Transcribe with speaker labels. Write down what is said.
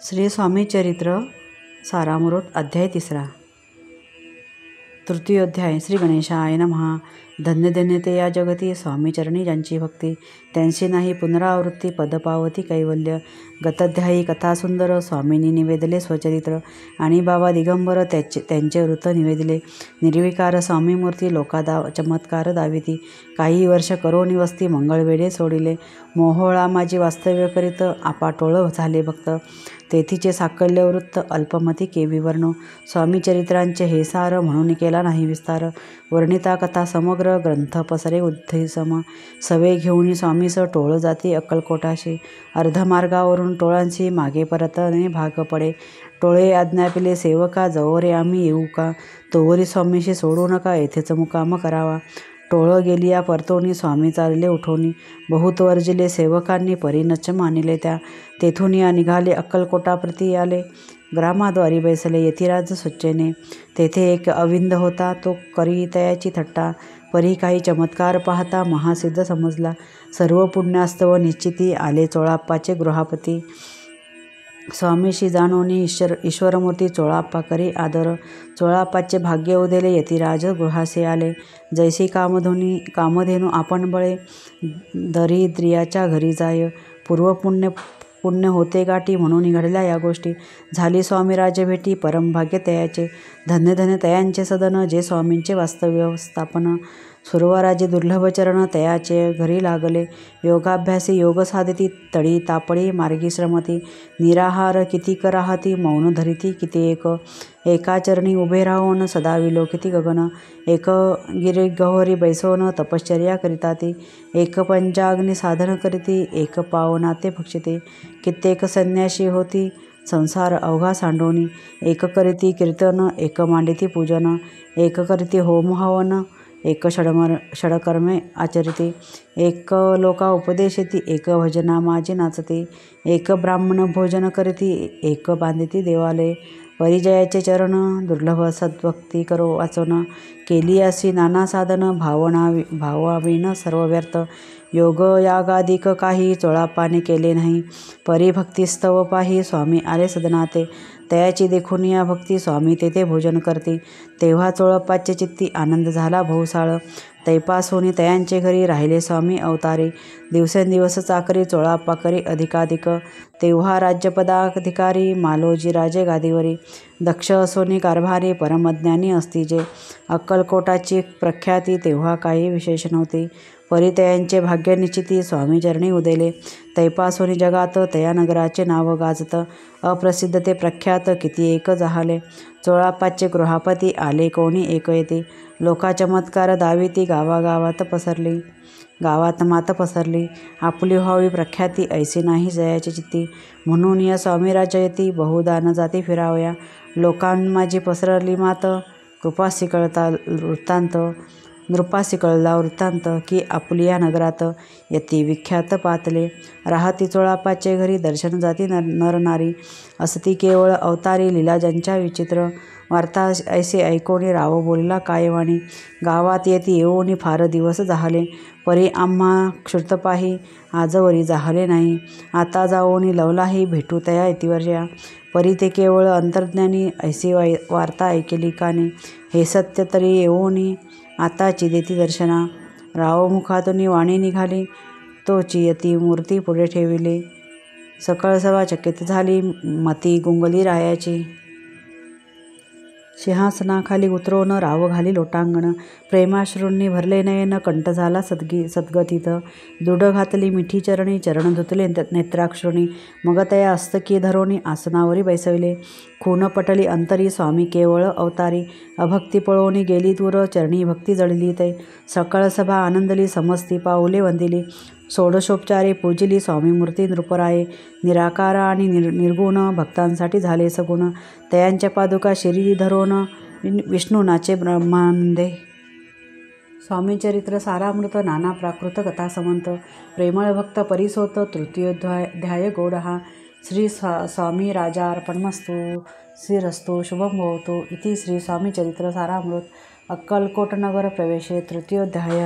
Speaker 1: श्री स्वामी चरित्र सारामृत अध्याय 3 तृतीयोध्याय। श्री गणेशाय नमः। धन्य धन्य ते या जगती स्वामी चरणी ज्यांची भक्ती, त्यांची नाही पुनरावृत्ती पद पावती कैवल्य। गतध्यायी कथा सुंदर स्वामींनी निवेदले स्वचरित्र, आणि बाबा दिगंबर त्यांचे वृत्त निवेदिले। निर्विकार स्वामी मूर्ती लोका चमत्कार दाविती, काही वर्ष करोनी वस्ती मंगळवेढे सोडिले। मोहोळा माझी वास्तव्य करीत आपाटोळ झाले भक्त, तेथीचे साकल्य वृत्त अल्पमती केवी वर्णो। स्वामी चरित्रांचे हे सार म्हणून केला नाही विस्तार, वर्णिता कथा समग्र ग्रंथ पसरे उद्धरी सम। सवे घेऊन स्वामीस टोळ जाती अक्कलकोटाशी, अर्धमार्गावरून टोळांशी मागे परतणे भाग पडे। टोळे आज्ञापिले सेवका, जवरे आम्ही येऊ का, तोवरी स्वामीशी सोडू नका येथेच मुकाम करावा। टोळ गेलिया परतोनी स्वामी चालले उठोनी, बहुत वर्जिले सेवकांनी परीनच मानिले त्या। तेथून या निघाले अक्कलकोटाप्रती आले, ग्रामाद्वारी बैसले यतिराज स्वच्छेने। तेथे एक अविंद होता, तो करी तयाची थट्टा, परी काही चमत्कार पाहता महासिद्ध समजला। सर्व पुण्यास्तव निश्चिती आले चोळाप्पाचे गृहापती, स्वामीशी जाणोनी ईश्वरमूर्ती चोळाप्पा करी आदर। चोळाप्पाचे भाग्य उदेले यतिराज गृहासे आले, जैसी कामधेनू आपण बळे दरिद्रियाच्या घरी जाय। पुण्य होते गाठी म्हणून घडल्या या गोष्टी, झाली स्वामी राजभेटी परमभाग्य तयाचे। धन्य धन्य तयांचे सदन, जे स्वामींचे वास्तव्य स्थापन। सुरवराजे दुर्लभ चरण तयाचे घरी लागले, योगाभ्यासी योग साधिती तळी तापडी मार्गी श्रमती। निराहार कितीक राहती मौन धरिती किती एका चरणी उभे राहून सदा विलोकिती गगन। एक गिरी गहोरी बैसोन तपश्चर्या करिता ती, एक पंचाग्नी साधन करीती एक पावनाते भक्षिते। कित्येक संन्यासी होती संसार अवघा सांडोनी, एक करीती कीर्तन एक मांडिती पूजन। एक करीती होम हवन एक षडकर्मे आचरिती, एक लोका उपदेशिती एक भजना माझी नाचती। एक ब्राह्मण भोजन करीती एक बांधिती देवालय, परिजयाचे चरण दुर्लभ सद्भक्ती करो वाचन। केली अशी नाना साधन भावाविन सर्व व्यर्थ, योग यागादिक काही चोळाप्पाने केले नाही। परिभक्तिस्तव पाही स्वामी आले सदनाते, तयाची देखून या भक्ती स्वामी तेथे भोजन करती। तेव्हा चोळप्पाचे चित्ती आनंद झाला बहुसाळ, तैपासोनी तयांचे घरी राहिले स्वामी अवतारी। दिवसेंदिवस चाकरी चोळाप्पा करी अधिकाधिक, तेव्हा राज्यपदाधिकारी मालोजी राजे गादीवरी। दक्ष असोनी कारभारी परमज्ञानी असती जे, अक्कलकोटाची प्रख्याती तेव्हा काही विशेष नव्हती। परितयांचे भाग्य निश्चिती स्वामी चरणी उदेले, तैपासोनी जगात तया नगराचे नाव गाजत। अप्रसिद्ध ते प्रख्यात किती एक जाहले, चोळाप्पाचे गृहापती आले कोणी एक येती। लोका चमत्कार दाविती गावात मात पसरली, आपली व्हावी प्रख्याती ऐसी नाही जयाची चित्ती। म्हणून या स्वामी राजयती बहुदान जाती फिरावया, लोकांमाजी पसरली मात नृपासी कळला वृत्तांत। की आपली या नगरात यती विख्यात पातले, राहती चोळाप्पाचे घरी दर्शन जाती नरनारी। असती केवळ अवतारी लीला ज्यांच्या विचित्र, वार्ता ऐसे ऐकोनी राव बोलला कायवाणी। गावात येती येऊनी फार दिवस जाहले, परी आम्हा क्षुर्त पाही आजवरी जाहले नाही। आता जाऊनी लवलाही भेटू तया यतिवर्या, परी ते केवळ अंतर्ज्ञानी ऐसी वार्ता ऐकेली काने। हे सत्य तरी येऊनी आताची देती दर्शना, राव मुखातून वाणी निघाली तोची यती मूर्ती पुढे ठेविले। सकळ सभा चकित झाली मती गुंगली रायाची, सिंहासनाखाली उतरवून राव घाली लोटांगण। प्रेमाश्रूंनी भरले नयन कंठ झाला सद्गतीत, दुड घातली मिठी चरणी चरण धुतले नेत्राश्रूंनी। मग तया हस्तकी धरोनी आसनावरी बैसविले, खून पटली अंतरी स्वामी केवळ अवतारी। अभक्ती पळोनी गेली दूर चरणी भक्ती जळली तै, सकळ सभा आनंदली समस्ती पाऊले वंदिली। षोडशोपचारे पूजिली स्वामी मूर्ती नृपराये, निराकार आणि निर्गुण भक्तांसाठी झाले सगुण। तयांच्या पादुका शिरी धरोन विष्णू नाचे ब्रह्मांडे। स्वामी चरित्र सारामृत नाना प्राकृत कथा समंत, प्रेमळ भक्त परिसोत तृतीयोध्याय गौडहा। श्री स्वामी राजार्पणमस्तु। श्रीरस्तु शुभं भवतु इति श्री स्वामी चरित्र सारामृत अक्कलकोट नगर प्रवेशे तृतीयोध्याय।